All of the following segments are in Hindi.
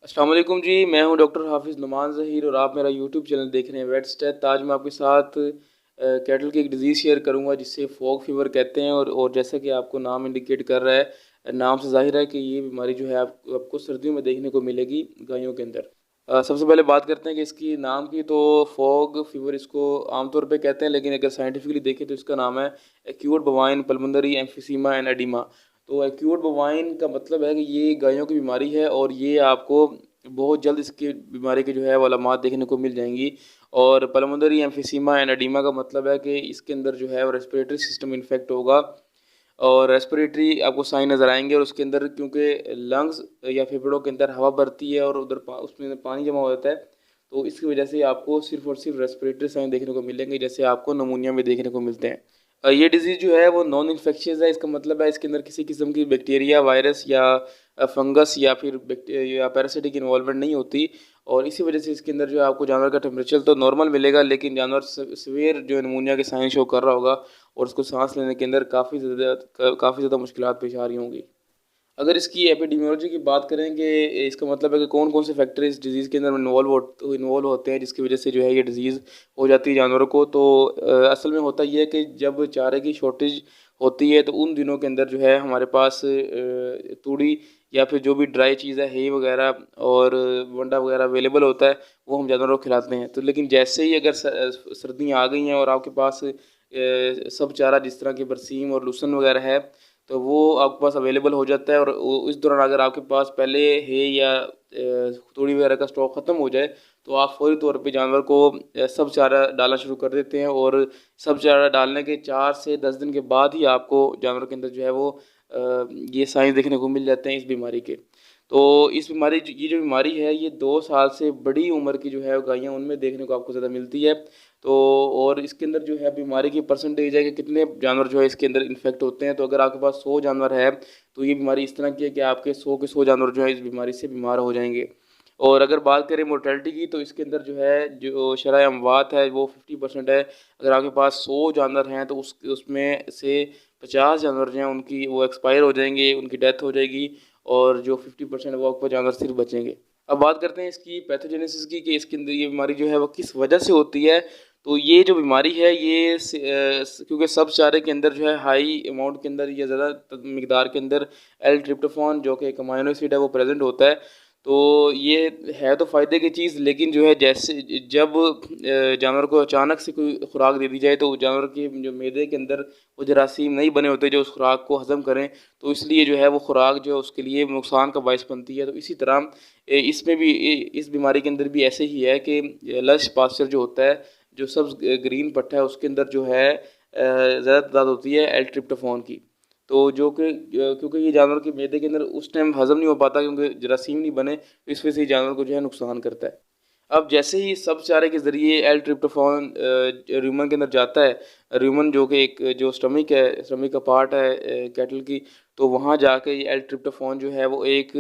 अस्सलाम वालेकुम जी। मैं हूं डॉक्टर हाफिज़ नुमान ज़हीर और आप मेरा यूट्यूब चैनल देख रहे हैं वेट स्टेट। आज मैं आपके साथ कैटल की एक डिज़ीज़ शेयर करूंगा जिसे फॉग फीवर कहते हैं और जैसा कि आपको नाम इंडिकेट कर रहा है, नाम से ज़ाहिर है कि ये बीमारी जो है आपको सर्दियों में देखने को मिलेगी गायों के अंदर। सबसे पहले बात करते हैं कि इसकी नाम की। तो फॉग फीवर इसको आमतौर पे कहते हैं, लेकिन अगर साइंटिफिकली देखें तो इसका नाम है acute bovine pulmonary emphysema and edema. तो एक्यूट बवाइन का मतलब है कि ये गायों की बीमारी है और ये आपको बहुत जल्द इसकी बीमारी की जो है वो अलामात देखने को मिल जाएंगी। और पल्मोनरी एम्फीसीमा एंड एडिमा का मतलब है कि इसके अंदर जो है वो रेस्पिरेटरी सिस्टम इन्फेक्ट होगा और रेस्पिरेटरी आपको साइन नज़र आएंगे। और उसके अंदर क्योंकि लंग्स या फेफड़ों के अंदर हवा भरती है और उधर उसमें पानी जमा हो जाता है, तो इसकी वजह से आपको सिर्फ और सिर्फ रेस्पिरेटरी साइन देखने को मिलेंगे, जैसे आपको नमूनिया में देखने को मिलते हैं। ये डिज़ीज़ जो है वो नॉन इन्फेक्शियस है। इसका मतलब है इसके अंदर किसी किस्म की बैक्टीरिया, वायरस या फंगस या फिर या पैरासिटिक इन्वॉल्वमेंट नहीं होती। और इसी वजह से इसके अंदर जो है आपको जानवर का टेम्परेचर तो नॉर्मल मिलेगा, लेकिन जानवर सवेर जो निमोनिया के साइन शो कर रहा होगा और उसको सांस लेने के अंदर काफ़ी ज़्यादा मुश्किलात पेश आ रही होंगी। अगर इसकी एपिडेमियोलॉजी की बात करें कि इसका मतलब है कि कौन कौन से फैक्टर इस डिज़ीज़ के अंदर इन्वॉल्व होते हैं जिसकी वजह से जो है ये डिज़ीज़ हो जाती है जानवरों को। तो असल में होता ये है कि जब चारे की शॉर्टेज होती है तो उन दिनों के अंदर जो है हमारे पास तूड़ी या फिर जो भी ड्राई चीज़ है, हे वगैरह और वंडा वगैरह अवेलेबल होता है, वो हम जानवरों को खिलाते हैं। तो लेकिन जैसे ही अगर सर्दियाँ आ गई हैं और आपके पास सब चारा जिस तरह की बरसीम और लूसन वगैरह है, तो वो आपके पास अवेलेबल हो जाता है। और इस दौरान अगर आपके पास पहले है या तूड़ी वगैरह का स्टॉक ख़त्म हो जाए, तो आप फौरी तौर पे जानवर को सब चारा डालना शुरू कर देते हैं। और सब चारा डालने के 4 से 10 दिन के बाद ही आपको जानवर के अंदर जो है वो ये साइंस देखने को मिल जाते हैं इस बीमारी के। तो इस बीमारी ये जो बीमारी है ये 2 साल से बड़ी उम्र की जो है गायें, उनमें देखने को आपको ज़्यादा मिलती है। तो और इसके अंदर जो है बीमारी की परसेंटेज है कि कितने जानवर जो है इसके अंदर इन्फेक्ट होते हैं। तो अगर आपके पास 100 जानवर है तो ये बीमारी इस तरह की है कि आपके 100 के 100 जानवर जो है इस बीमारी से बीमार हो जाएंगे। और अगर बात करें मोर्टेलिटी की, तो इसके अंदर जो है जो शरह अमवात है वो 50% है। अगर आपके पास 100 जानवर हैं तो उसमें से 50 जानवर जो हैं उनकी वो एक्सपायर हो जाएंगे, उनकी डेथ हो जाएगी। और जो 50% वो आपके जानवर सिर्फ बचेंगे। अब बात करते हैं इसकी पैथोजेनेसिस की कि इसके अंदर ये बीमारी जो है वो किस वजह से होती है। तो ये जो बीमारी है ये क्योंकि सब चारे के अंदर जो है हाई अमाउंट के अंदर या ज़्यादा मिकदार के अंदर एल ट्रिप्टोफान जो कि एक अमाइनो एसिड है वो प्रेजेंट होता है। तो ये है तो फ़ायदे की चीज़, लेकिन जो है जैसे जब जानवर को अचानक से कोई खुराक दे दी जाए तो जानवर के जो मैदे के अंदर वो जरासीम नहीं बने होते जो उस खुराक को हज़म करें, तो इसलिए जो है वो खुराक जो है उसके लिए नुकसान का बायस बनती है। तो इसी तरह इसमें भी इस बीमारी के अंदर भी ऐसे ही है कि लश पास्चर जो होता है, जो सब ग्रीन पट्टा है, उसके अंदर जो है ज़्यादा तादाद होती है एल ट्रिप्टोफान की। तो जो कि क्योंकि ये जानवर के मैदे के अंदर उस टाइम हज़म नहीं हो पाता क्योंकि जरासीम नहीं बने, तो इस वजह से ये जानवर को जो है नुकसान करता है। अब जैसे ही सब चारे के ज़रिए एल ट्रिप्टोफान र्यूमन के अंदर जाता है, र्यूमन जो कि एक जो स्टमक का पार्ट है कैटल की, तो वहाँ जाके ये एल ट्रिप्टोफान जो है वो एक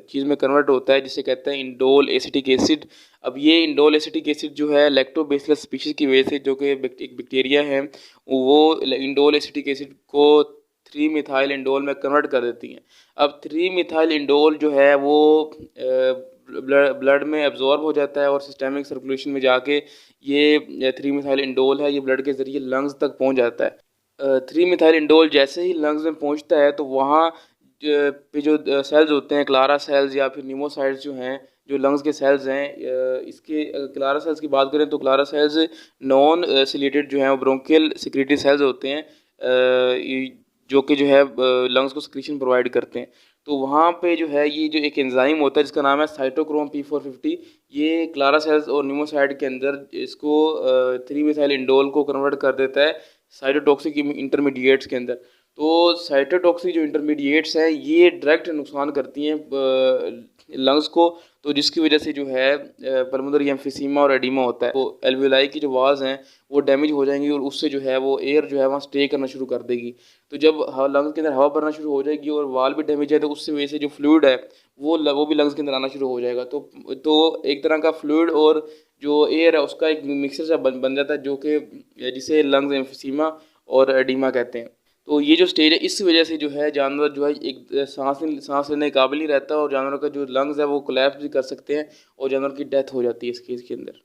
चीज़ में कन्वर्ट होता है जिसे कहते हैं इंडोल एसिटिक एसिड। अब ये इंडोल एसिटिक एसिड जो है लैक्टोबैसिलस स्पीशीज़ की वजह से, जो कि एक बैक्टीरिया है, वो इंडोल एसिटिक एसिड को 3 मिथाइल इंडोल में कन्वर्ट कर देती हैं। अब 3 मिथाइल इंडोल जो है वो ब्लड में एब्जॉर्ब हो जाता है और सिस्टेमिक सर्कुलेशन में जाके ये 3 मिथाइल इंडोल है ये ब्लड के ज़रिए लंग्स तक पहुंच जाता है। 3 मिथाइल इंडोल जैसे ही लंग्स में पहुंचता है तो वहाँ पे जो सेल्स होते हैं, क्लारा सेल्स या फिर न्यूमोसाइट्स जो हैं, जो लंग्स के सेल्स हैं, इसके क्लारा सेल्स की बात करें तो क्लारा सेल्स नॉन सिलेटेड जो हैं वो ब्रोंकियल सिक्रेटरी सेल्स होते हैं, जो कि जो है लंग्स को सिक्रीशन प्रोवाइड करते हैं। तो वहाँ पे जो है ये जो एक एंजाइम होता है जिसका नाम है साइटोक्रोम P450, ये क्लारा सेल्स और न्यूमोसाइड के अंदर इसको 3 मिथाइल इंडोल को कन्वर्ट कर देता है साइटोटॉक्सिक इंटरमीडिएट्स के अंदर। तो साइटोटॉक्सिक जो इंटरमीडिएट्स हैं ये डायरेक्ट नुकसान करती हैं लंग्स को, तो जिसकी वजह से जो है पल्मोनरी एम्फीसीमा और एडिमा होता है। तो एल्वियोलाई की जो वाल्स हैं वो डैमेज हो जाएंगी और उससे जो है वो एयर जो है वहाँ स्टे करना शुरू कर देगी। तो जब लंग्स के अंदर हवा भरना शुरू हो जाएगी और वाल भी डैमेज है, तो उससे वजह से जो फ्लूइड है वो भी लंग्स के अंदर आना शुरू हो जाएगा। तो एक तरह का फ्लूइड और जो एयर है उसका एक मिक्सचर सा बन जाता है, जो कि जिसे लंग्स एम्फीसीमा और एडिमा कहते हैं। तो ये जो स्टेज है इस वजह से जो है जानवर जो है एक सांस लेने के काबिल नहीं रहता और जानवर का जो लंग्स है वो कोलैप्स भी कर सकते हैं और जानवर की डेथ हो जाती है इस केस के अंदर।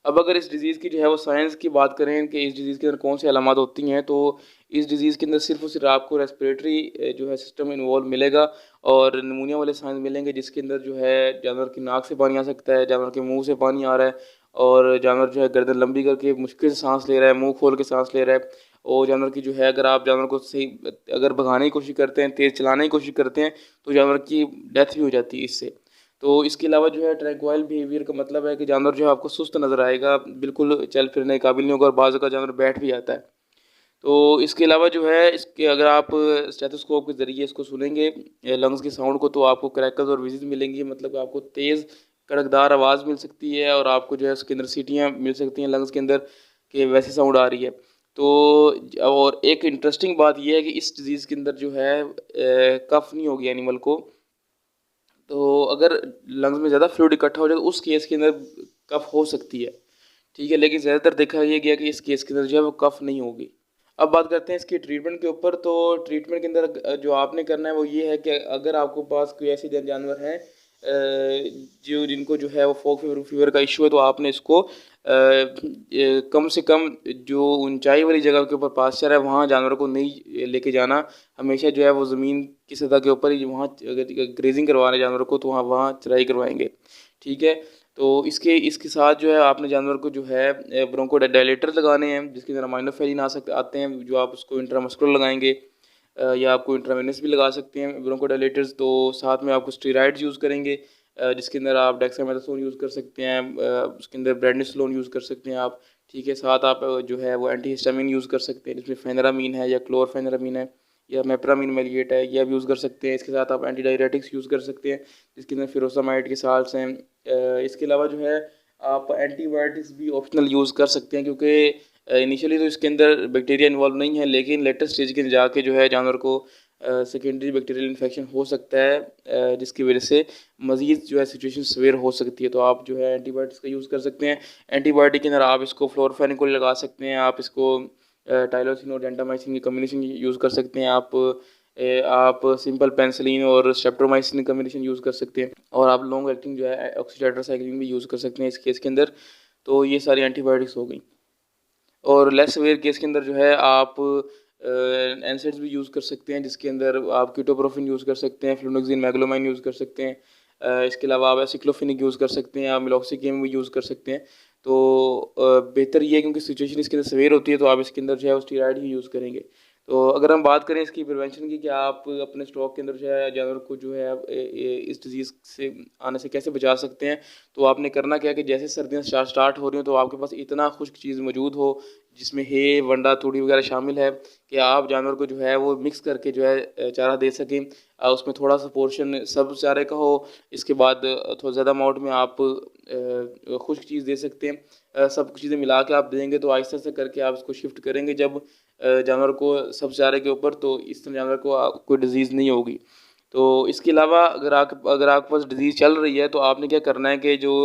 अब अगर इस डिज़ीज़ की जो है वो साइंस की बात करें कि इस डिज़ीज़ के अंदर कौन सी अलामत होती हैं, तो इस डिज़ीज़ के अंदर सिर्फ़ और सिर्फ आपको रेस्पिरेटरी जो है सिस्टम इन्वॉल्व मिलेगा और निमोनिया वाले साइंस मिलेंगे, जिसके अंदर जो है जानवर की नाक से पानी आ सकता है, जानवर के मुंह से पानी आ रहा है और जानवर जो है गर्दन लंबी करके मुश्किल से सांस ले रहा है, मुंह खोल के सांस ले रहा है। और जानवर की जो है अगर आप जानवर को सही अगर भगाने की कोशिश करते हैं, तेज़ चलाने की कोशिश करते हैं, तो जानवर की डेथ भी हो जाती है इससे। तो इसके अलावा जो है ट्रैंक्वाइल बिहेवियर का मतलब है कि जानवर जो है आपको सुस्त नज़र आएगा, बिल्कुल चल फिरने के काबिल नहीं होगा और बाज़ का जानवर बैठ भी जाता है। तो इसके अलावा जो है इसके अगर आप स्टेथोस्कोप के ज़रिए इसको सुनेंगे लंग्स के साउंड को, तो आपको क्रैकल्स और विज़िज मिलेंगी, मतलब आपको तेज़ कड़कदार आवाज़ मिल सकती है और आपको जो है उसके अंदर सीटियाँ मिल सकती हैं लंग्स के अंदर कि वैसी साउंड आ रही है। तो और एक इंटरेस्टिंग बात ये है कि इस डिज़ीज़ के अंदर जो है कफ नहीं होगी एनिमल को, तो अगर लंग्स में ज़्यादा फ्लूइड इकट्ठा हो जाए तो उस केस के अंदर कफ हो सकती है, ठीक है, लेकिन ज़्यादातर देखा ये गया कि इस केस के अंदर जो है वो कफ नहीं होगी। अब बात करते हैं इसकी ट्रीटमेंट के ऊपर। तो ट्रीटमेंट के अंदर जो आपने करना है वो ये है कि अगर आपको पास कोई ऐसे जानवर हैं जो जिनको जो है वो फॉग फीवर का इशू है, तो आपने इसको कम से कम जो ऊंचाई वाली जगह के ऊपर पास्चर है वहाँ जानवरों को नहीं लेके जाना। हमेशा जो है वो ज़मीन की सतह के ऊपर ही वहाँ अगर ग्रेजिंग करवा रहे जानवरों को तो वहाँ चराई करवाएंगे, ठीक है। तो इसके साथ जो है आपने जानवर को जो है ब्रोंकोडायलेटर लगाने हैं, जिसके अंदर अमाइनोफेलिन आते हैं, जो आप उसको इंट्रामस्कुलर लगाएंगे या आपको इंट्रावेनस भी लगा सकते हैं ब्रोंकोडायलेटर्स। तो साथ में आपको स्टेरॉइड्स यूज़ करेंगे, जिसके अंदर आप डेक्सामेथासोन यूज़ कर सकते हैं, उसके अंदर प्रेडनिसोलोन यूज़ कर सकते हैं आप, ठीक है। साथ आप जो है वो एंटीहिस्टामिन यूज़ कर सकते हैं, जिसमें फेनरामीन है या क्लोरफेनरामीन है या मेप्रामीन मेलिएट है, ये आप यूज़ कर सकते हैं। इसके साथ आप एंटी डायरेटिक्स यूज़ कर सकते हैं, जिसके अंदर फिरोसामाइड के साल्ट्स हैं। इसके अलावा जो है आप एंटीबायोटिक्स भी ऑप्शनल यूज़ कर सकते हैं, क्योंकि इनिशियली तो इसके अंदर बैक्टीरिया इन्वॉल्व नहीं है, लेकिन लेटर स्टेज के जाके जो है जानवर को सेकेंडरी बैक्टीरियल इन्फेक्शन हो सकता है, जिसकी वजह से मज़ीद जो है सिचुएशन सवेयर हो सकती है। तो आप जो है एंटीबायोटिक्स का यूज़ कर सकते हैं। एंटीबायोटिक के अंदर आप इसको फ्लोरफेनिकोल लगा सकते हैं, आप इसको टाइलोसिन और डेंटामाइसिन की कम्बिनेशन यूज़ कर सकते हैं, आप सिंपल पेनिसिलिन और स्ट्रेप्टोमाइसिन कम्बिनेशन यूज़ कर सकते हैं, और आप लॉन्ग एक्टिंग जो है ऑक्सीटेट्रासाइक्लिन भी यूज़ कर सकते हैं इस केस के अंदर। तो ये सारी एंटीबायोटिक्स हो गई। और लेस सीवियर केस के अंदर जो है आप एनसेड्स भी यूज़ कर सकते हैं, जिसके अंदर आप कीटोप्रोफिन यूज़ कर सकते हैं, फ्लूनोक्सिन मैग्लोमाइन यूज़ कर सकते हैं। इसके अलावा आप एसिक्लोफिनिक यूज़ कर सकते हैं, आप मिलॉक्सिकेम भी यूज़ कर सकते हैं। तो बेहतर ये है, क्योंकि सिचुएशन इसके अंदर सीवियर होती है, तो आप इसके अंदर जो है वो स्टेरॉइड ही यूज़ करेंगे। तो अगर हम बात करें इसकी प्रिवेंशन की कि आप अपने स्टॉक के अंदर जो है जानवर को जो है आप इस डिज़ीज़ से आने से कैसे बचा सकते हैं, तो आपने करना क्या है कि जैसे सर्दियाँ स्टार्ट हो रही हो तो आपके पास इतना खुश्क चीज़ मौजूद हो जिसमें हे वंडा तूड़ी वगैरह शामिल है कि आप जानवर को जो है वो मिक्स करके जो है चारा दे सकें। उसमें थोड़ा सा पोर्शन सब चारे का हो, इसके बाद थोड़ा ज़्यादा अमाउंट में आप खुश्क चीज़ दे सकते हैं। सब चीज़ें मिला के आप देंगे तो आहिस्ता से करके आप इसको शिफ्ट करेंगे जब जानवर को सब चारे के ऊपर, तो इस तरह जानवर को कोई डिज़ीज़ नहीं होगी। तो इसके अलावा अगर आपके पास डिज़ीज़ चल रही है तो आपने क्या करना है कि जो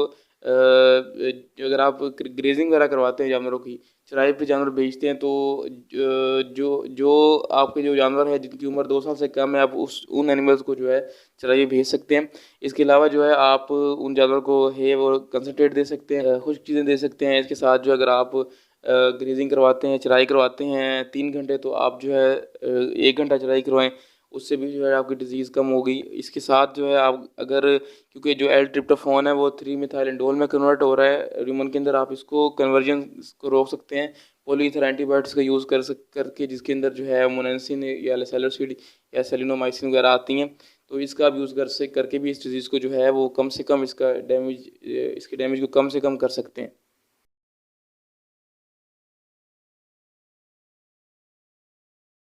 अगर आप ग्रेजिंग वगैरह करवाते हैं जानवरों की, चराई पे जानवर बेचते हैं, तो जो जो आपके जो जानवर है जिनकी उम्र 2 साल से कम है, आप उन एनिमल्स को जो है चराई भेज सकते हैं। इसके अलावा जो है आप उन जानवर को है वो कंसनट्रेट दे सकते हैं, खुश्क चीज़ें दे सकते हैं। इसके साथ जो अगर आप ग्रेजिंग करवाते हैं, चराई करवाते हैं 3 घंटे, तो आप जो है 1 घंटा चराई करवाएं, उससे भी जो है आपकी डिज़ीज़ कम होगी। इसके साथ जो है आप अगर, क्योंकि जो एल ट्रिप्टोफान है वो 3 मिथाइल में कन्वर्ट हो रहा है ह्यूमन के अंदर, आप इसको कन्वर्जन को रोक सकते हैं पॉलीइथर एंटीबायोटिक्स का यूज़ करके, जिसके अंदर जो है मोनेंसिन या सेलोसिड या सेलिनोमाइसिन वगैरह आती हैं। तो इसका आप यूज़ करके भी इस डिज़ीज़ को जो है वो कम से कम इसके डैमेज को कम से कम कर सकते हैं।